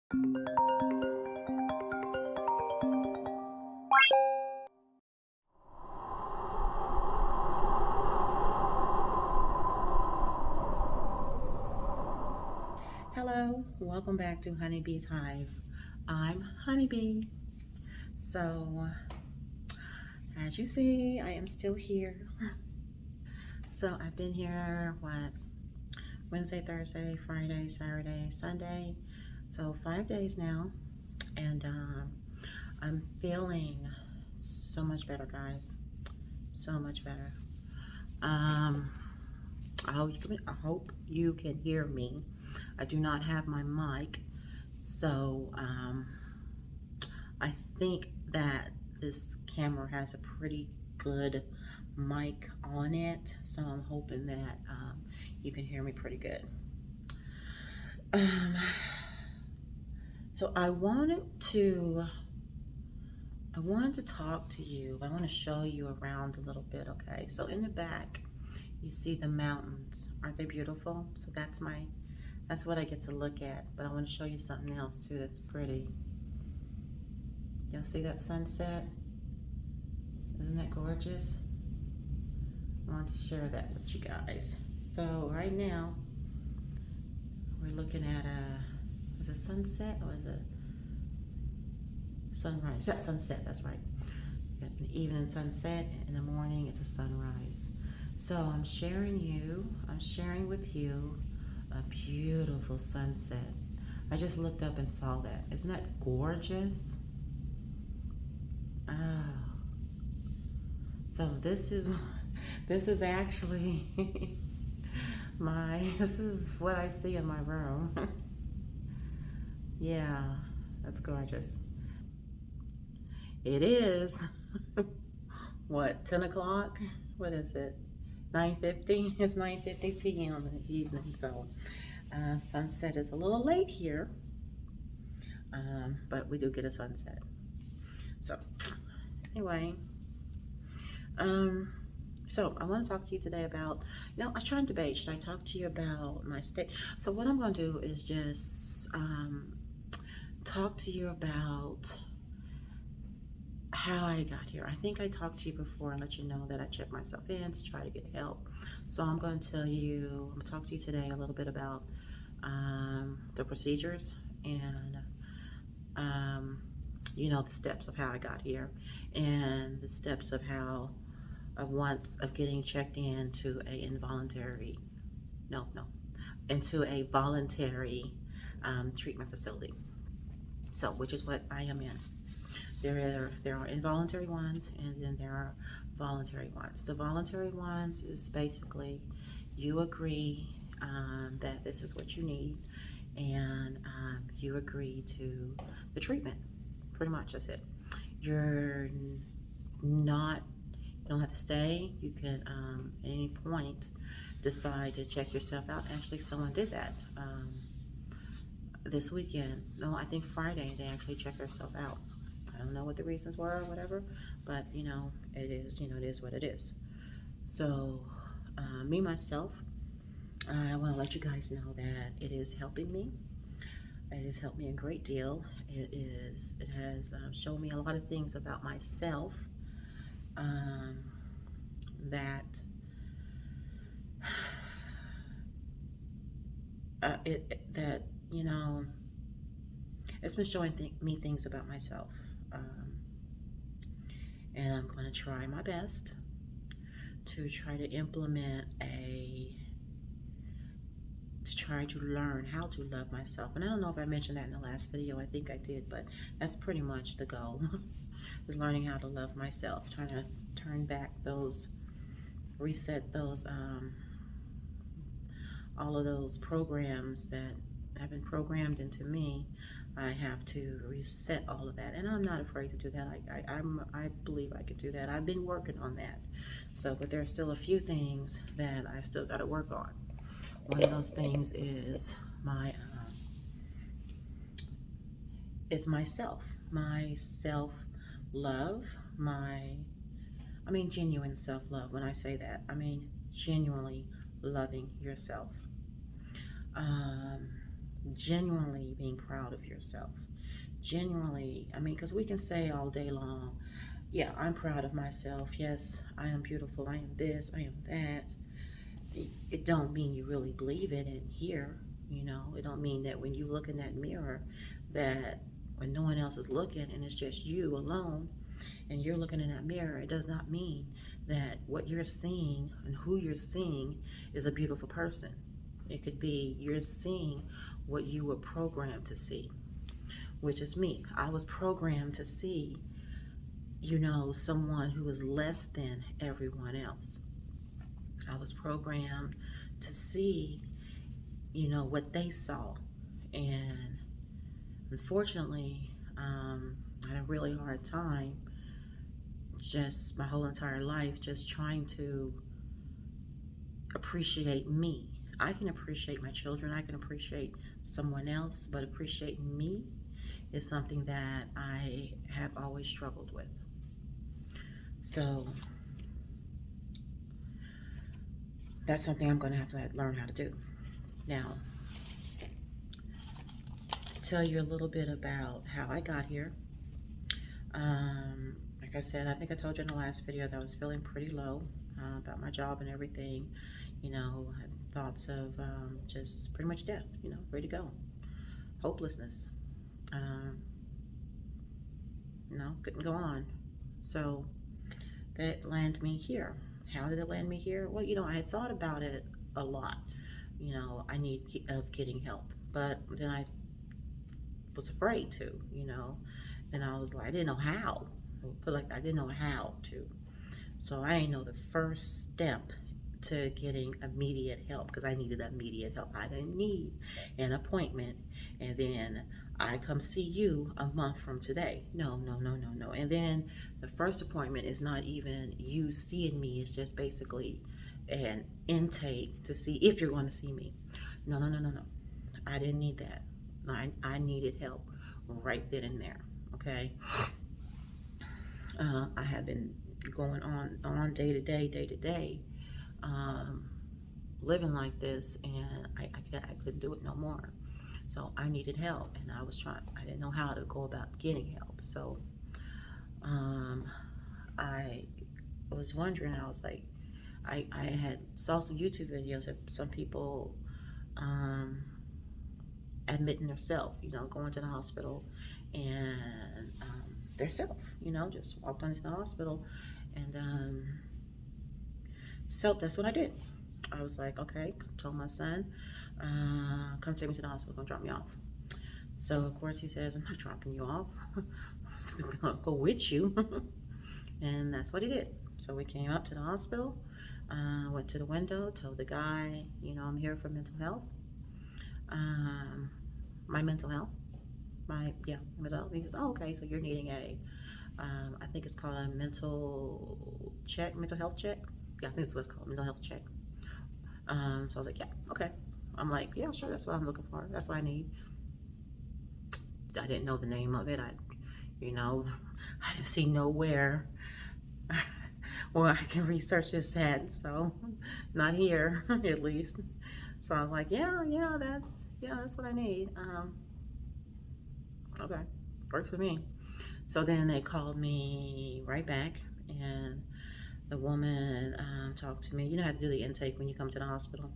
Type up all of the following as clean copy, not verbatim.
Hello, welcome back to Honeybee's Hive. I'm Honeybee. So, as you see, I am still here. So, I've been here, Wednesday, Thursday, Friday, Saturday, Sunday. So, 5 days now. And I'm feeling so much better, guys. So much better. I hope you can hear me. I do not have my mic. So, I think that this camera has a pretty good mic on it, so I'm hoping that you can hear me pretty good. Um, so I wanted to talk to you. I want to show you around a little bit. Okay, so in the back, you see the mountains. Aren't they beautiful? So that's what I get to look at. But I want to show you something else too that's pretty. Y'all see that sunset? Isn't that gorgeous? I want to share that with you guys. So right now, we're looking at is it sunset or is it sunrise? That's sunset, that's right. Got an evening sunset, and in the morning it's a sunrise. So I'm sharing with you a beautiful sunset. I just looked up and saw that. Isn't that gorgeous? Oh. So this is actually this is what I see in my room. Yeah, that's gorgeous. It is what, 10 o'clock? What is it? 9:50? It's 9:50 p.m. in the evening, so sunset is a little late here, but we do get a sunset. So anyway, so I want to talk to you today about, I was trying to debate, should I talk to you about my state? So what I'm going to do is just talk to you about how I got here. I think I talked to you before and let you know that I checked myself in to try to get help. So I'm going to talk to you today a little bit about the procedures and the steps of how I got here and the steps of getting checked into into a voluntary treatment facility. So, which is what I am in. There are involuntary ones, and then there are voluntary ones. The voluntary ones is basically you agree that this is what you need, and you agree to the treatment. Pretty much, that's it. You're not. You don't have to stay. You can at any point decide to check yourself out. Actually, someone did that this weekend. No, I think Friday they actually checked themselves out. I don't know what the reasons were or whatever, but it is what it is. So, me myself, I want to let you guys know that it is helping me. It has helped me a great deal. It has shown me a lot of things about myself that it's been showing me things about myself. And I'm going to try my best to try to try to learn how to love myself. And I don't know if I mentioned that in the last video. I think I did, but that's pretty much the goal is learning how to love myself, trying to reset those all of those programs that have been programmed into me. I have to reset all of that, and I'm not afraid to do that. I believe I could do that. I've been working on that. So, but there are still a few things that I still got to work on. One of those things is my self-love, genuine self-love. When I say that, I mean genuinely loving yourself. genuinely being proud of yourself. Genuinely, I mean, because we can say all day long, yeah, I'm proud of myself. Yes, I am beautiful. I am this, I am that. It don't mean you really believe it in here. It don't mean that when you look in that mirror, that when no one else is looking and it's just you alone and you're looking in that mirror, it does not mean that what you're seeing and who you're seeing is a beautiful person. It could be you're seeing what you were programmed to see, which is me. I was programmed to see, someone who was less than everyone else. I was programmed to see, what they saw. And unfortunately, I had a really hard time just my whole entire life just trying to appreciate me. I can appreciate my children, I can appreciate someone else, but appreciating me is something that I have always struggled with. So that's something I'm going to have to learn how to do. Now, to tell you a little bit about how I got here. Like I said, I think I told you in the last video that I was feeling pretty low about my job and everything. Had thoughts of just pretty much death, ready to go. Hopelessness. Couldn't go on. So that landed me here. How did it land me here? Well, I had thought about it a lot. I need of getting help, but then I was afraid to, and I was like, I didn't know how. I didn't know how to. So I didn't know the first step to getting immediate help, because I needed immediate help. I didn't need an appointment and then I come see you a month from today. No. And then the first appointment is not even you seeing me. It's just basically an intake to see if you're going to see me. No. I didn't need that. I needed help right then and there. Okay. I have been going on day to day, living like this, and I couldn't do it no more. So I needed help, and I didn't know how to go about getting help. So I was wondering, I was like, I had saw some YouTube videos of some people admitting themselves, going to the hospital and theirself, just walked into the hospital. And so that's what I did. I was like, okay, told my son, come take me to the hospital, come drop me off. So of course he says, I'm not dropping you off. I'm gonna go with you. And that's what he did. So we came up to the hospital, went to the window, told the guy, I'm here for mental health. My mental health. Mental health. He says, oh, okay, so you're needing I think it's called a mental health check. Yeah, I think it's what it's called, mental health check. So I was like, yeah, okay. I'm like, yeah, sure, that's what I'm looking for. That's what I need. I didn't know the name of it. I didn't see nowhere where I can research this at. So not here, at least. So I was like, yeah, that's what I need. Okay, works for me. So then they called me right back, and the woman talked to me. You know how to do the intake when you come to the hospital.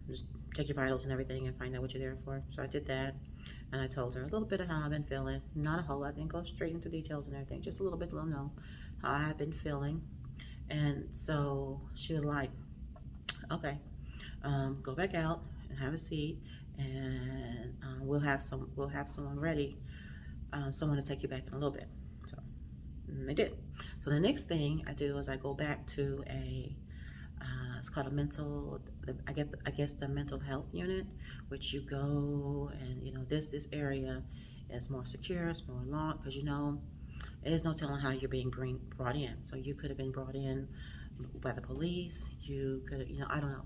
Just take your vitals and everything and find out what you're there for. So I did that, and I told her a little bit of how I've been feeling. Not a whole lot. I didn't go straight into details and everything. Just a little bit to let them know how I've been feeling. And so she was like, okay, go back out and have a seat, and we'll have someone ready, someone to take you back in a little bit. So they did. So the next thing I do is I go back to it's called I guess the mental health unit, which you go and this area is more secure, it's more locked, because there's no telling how you're being brought in. So you could have been brought in by the police. You could, I don't know,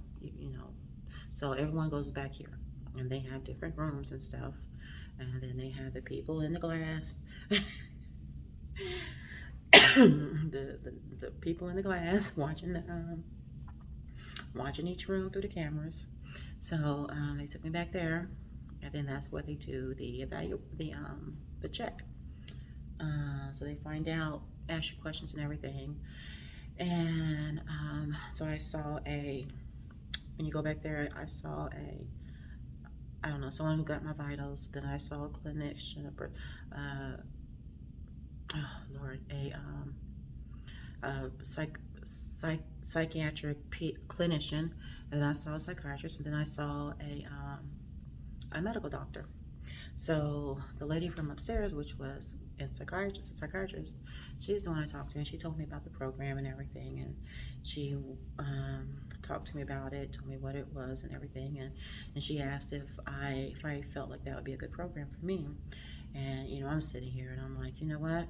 So everyone goes back here, and they have different rooms and stuff, and then they have the people in the glass. the people in the glass watching each room through the cameras. So they took me back there, and then that's where they do the check. So they find out, ask you questions and everything. And so I saw when you go back there, I saw I don't know, someone who got my vitals. Then I saw a clinician, oh Lord, a psychiatric clinician, and then I saw a psychiatrist, and then I saw a medical doctor. So the lady from upstairs, which was a psychiatrist, she's the one I talked to, and she told me about the program and everything, and she talked to me about it, told me what it was and everything, and she asked if I felt like that would be a good program for me. And you know, I'm sitting here and I'm like, you know what?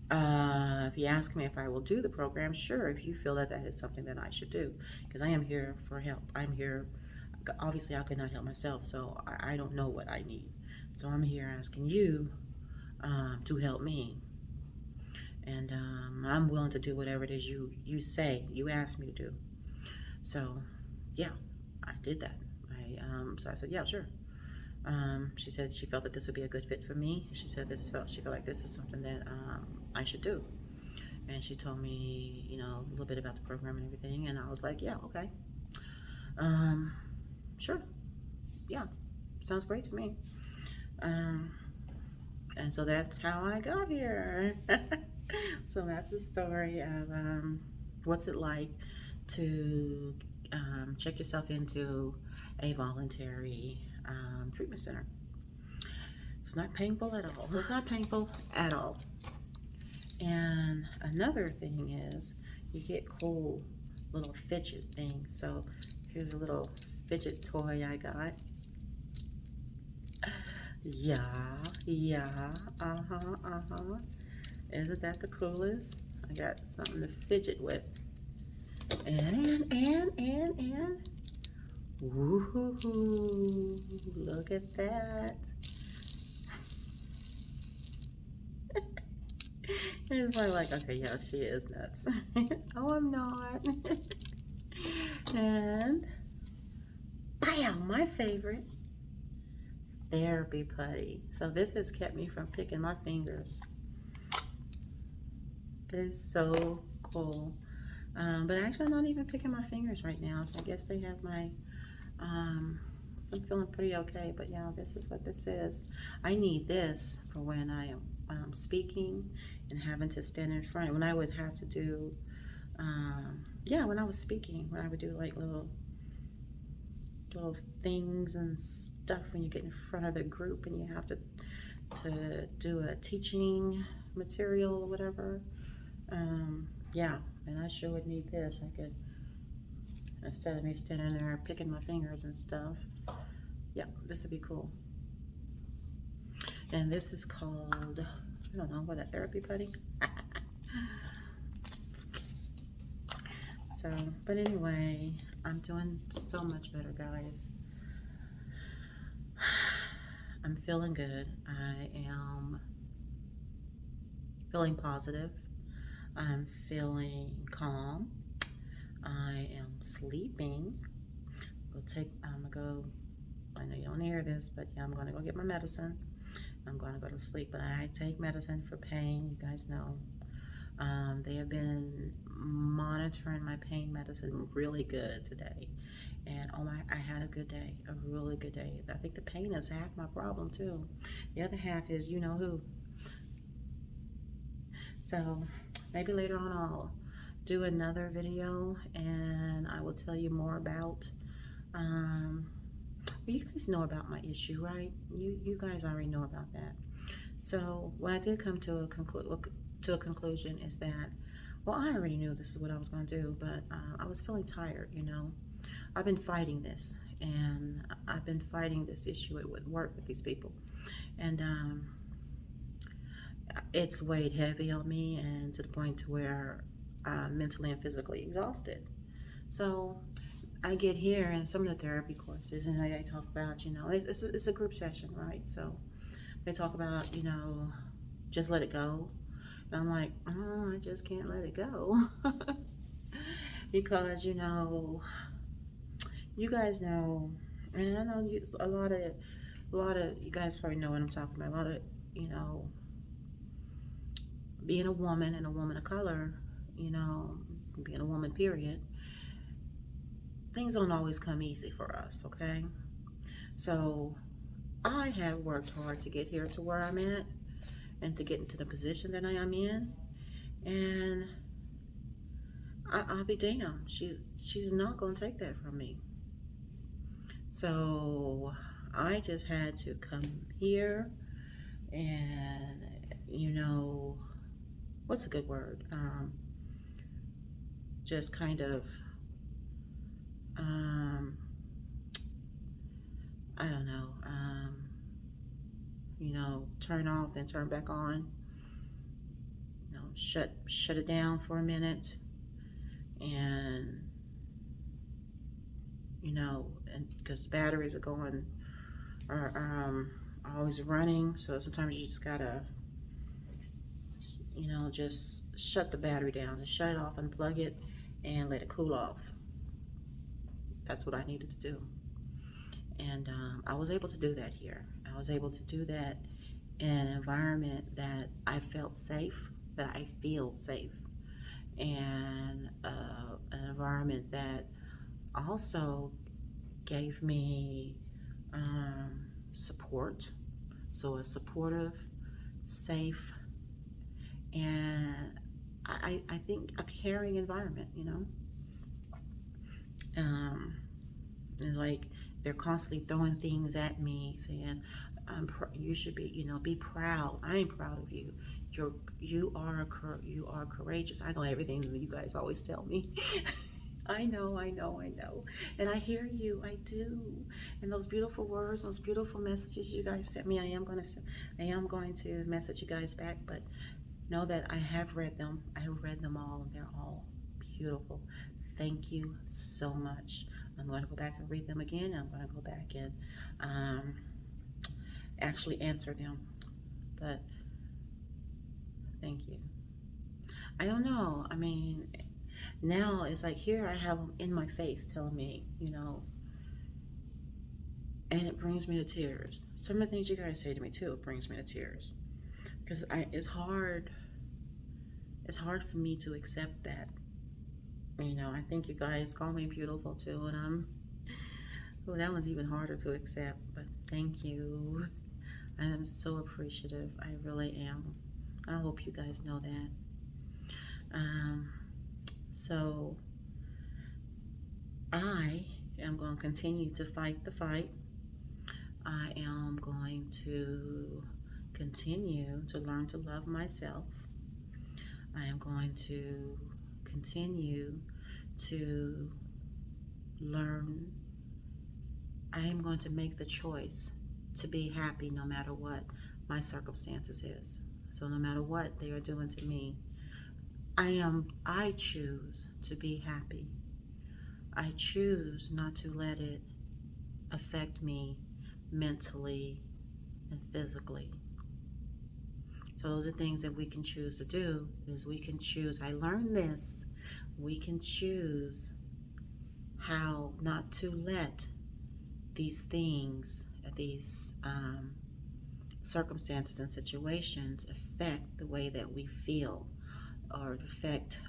If you ask me if I will do the program, sure, if you feel that that is something that I should do, because I am here for help. I'm here, obviously I could not help myself, so I don't know what I need. So I'm here asking you to help me. And I'm willing to do whatever it is you say, you ask me to do. So yeah, I did that. So I said, yeah, sure. She said she felt that this would be a good fit for me. She said she felt like this is something that I should do. And she told me, you know, a little bit about the program and everything. And I was like, yeah, okay. Sure. Yeah, sounds great to me. And so that's how I got here. So that's the story of what's it like to check yourself into a voluntary treatment center. It's not painful at all. So it's not painful at all. And another thing is you get cool little fidget things. So here's a little fidget toy I got. Yeah, Isn't that the coolest? I got something to fidget with. And woohoo! Look at that. It's probably like, okay, yeah, she is nuts. Oh, I'm not. And bam, my favorite, therapy putty. So this has kept me from picking my fingers. It is so cool. But actually I'm not even picking my fingers right now, so I guess they have my so I'm feeling pretty okay. But yeah, this is what this is. I need this for when I'm speaking and having to stand in front, when I would have to do when I was speaking, when I would do like little things and stuff when you get in front of the group and you have to do a teaching material or whatever. Yeah, and I sure would need this. I could, instead of me standing there picking my fingers and stuff. Yeah, this would be cool. And this is called, I don't know, what, a therapy putty? So, but anyway, I'm doing so much better, guys. I'm feeling good. I am feeling positive. I'm feeling calm. I am sleeping. I know you don't hear this, but yeah, I'm gonna go get my medicine. I'm gonna go to sleep, but I take medicine for pain, you guys know. They have been monitoring my pain medicine really good today. And I had a good day, a really good day. I think the pain is half my problem too. The other half is you know who. So maybe later on I'll do another video and I will tell you more about, well, you guys know about my issue, right? You guys already know about that. So what I did come to a conclusion is that, well, I already knew this is what I was going to do, but I was feeling tired, you know. I've been fighting this, and I've been fighting this issue with work with these people, and it's weighed heavy on me, and to the point to where I'm mentally and physically exhausted. So I get here and some of the therapy courses, and they talk about, you know, it's a group session, right? So they talk about, you know, just let it go. And I'm like, oh, I just can't let it go. Because, you know, You guys know, and I know a lot of you guys probably know what I'm talking about. A lot of, you know, being a woman and a woman of color, you know, being a woman, period, things don't always come easy for us, okay? So I have worked hard to get here to where I'm at and to get into the position that I am in. And I'll be damned. She's not gonna take that from me. So I just had to come here and, you know, what's a good word? Just kind of, um, I don't know, you know, turn off, then turn back on. You know, shut it down for a minute, and you know, and because the batteries are going, are always running, so sometimes you just gotta, you know, just shut the battery down and shut it off, unplug it, and let it cool off. That's what I needed to do. And I was able to do that here. I was able to do that in an environment that I felt safe, that I feel safe, and an environment that also gave me support. So a supportive, safe, and I think a caring environment, you know. It's like they're constantly throwing things at me, saying, "You should be, you know, be proud. I am proud of you. You are courageous." I know everything that you guys always tell me. I know, and I hear you. I do, and those beautiful words, those beautiful messages you guys sent me. I am going to message you guys back, but know that I have read them. I have read them all, and they're all beautiful. Thank you so much. I'm going to go back and read them again. I'm going to go back and actually answer them. But thank you. I don't know. I mean, now it's like here I have them in my face telling me, you know, and it brings me to tears. Some of the things you guys say to me too, it brings me to tears. Because it's hard. It's hard for me to accept that. You know, I think you guys call me beautiful too, and well, that one's even harder to accept, but thank you. I am so appreciative. I really am. I hope you guys know that. So I am going to continue to fight the fight. I am going to continue to learn to love myself. I am going to continue to learn. I am going to make the choice to be happy no matter what my circumstances is. So no matter what they are doing to me, I choose to be happy. I choose not to let it affect me mentally and physically. So those are things that we can choose to do, is we can choose. I learned this. We can choose how not to let these things, these circumstances and situations affect the way that we feel, or affect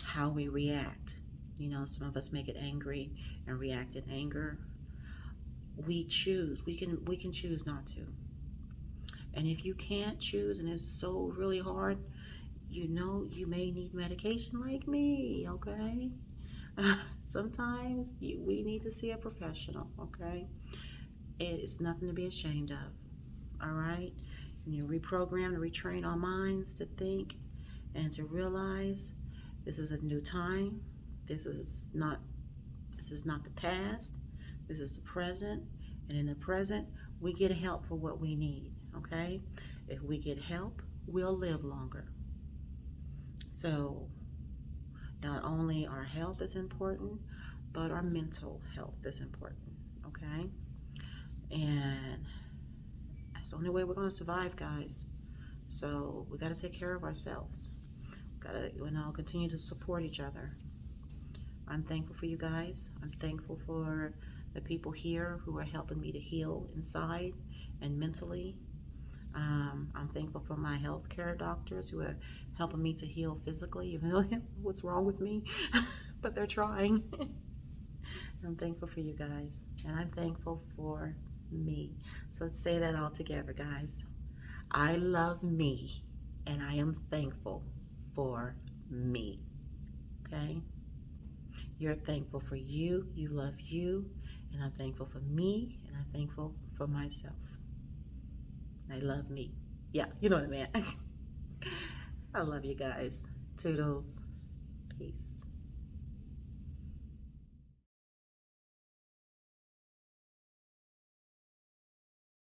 how we react. You know, some of us may get angry and react in anger. We choose. We can choose not to. And if you can't choose and it's so really hard, you know, you may need medication like me, okay? Sometimes we need to see a professional, okay? It's nothing to be ashamed of, all right? And you reprogram and retrain our minds to think and to realize this is a new time. This is not the past. This is the present. And in the present, we get help for what we need, okay? If we get help, we'll live longer. So not only our health is important, but our mental health is important, okay? And that's the only way we're going to survive, guys. So we got to take care of ourselves. Got to, continue to support each other. I'm thankful for you guys. I'm thankful for the people here who are helping me to heal inside and mentally. I'm thankful for my healthcare doctors who are helping me to heal physically, even though what's wrong with me, but they're trying. I'm thankful for you guys, and I'm thankful for me. So let's say that all together, guys. I love me, and I am thankful for me. Okay? You're thankful for you. You love you, and I'm thankful for me, and I'm thankful for myself. I love me. Yeah, you know what I mean. I love you guys. Toodles. Peace.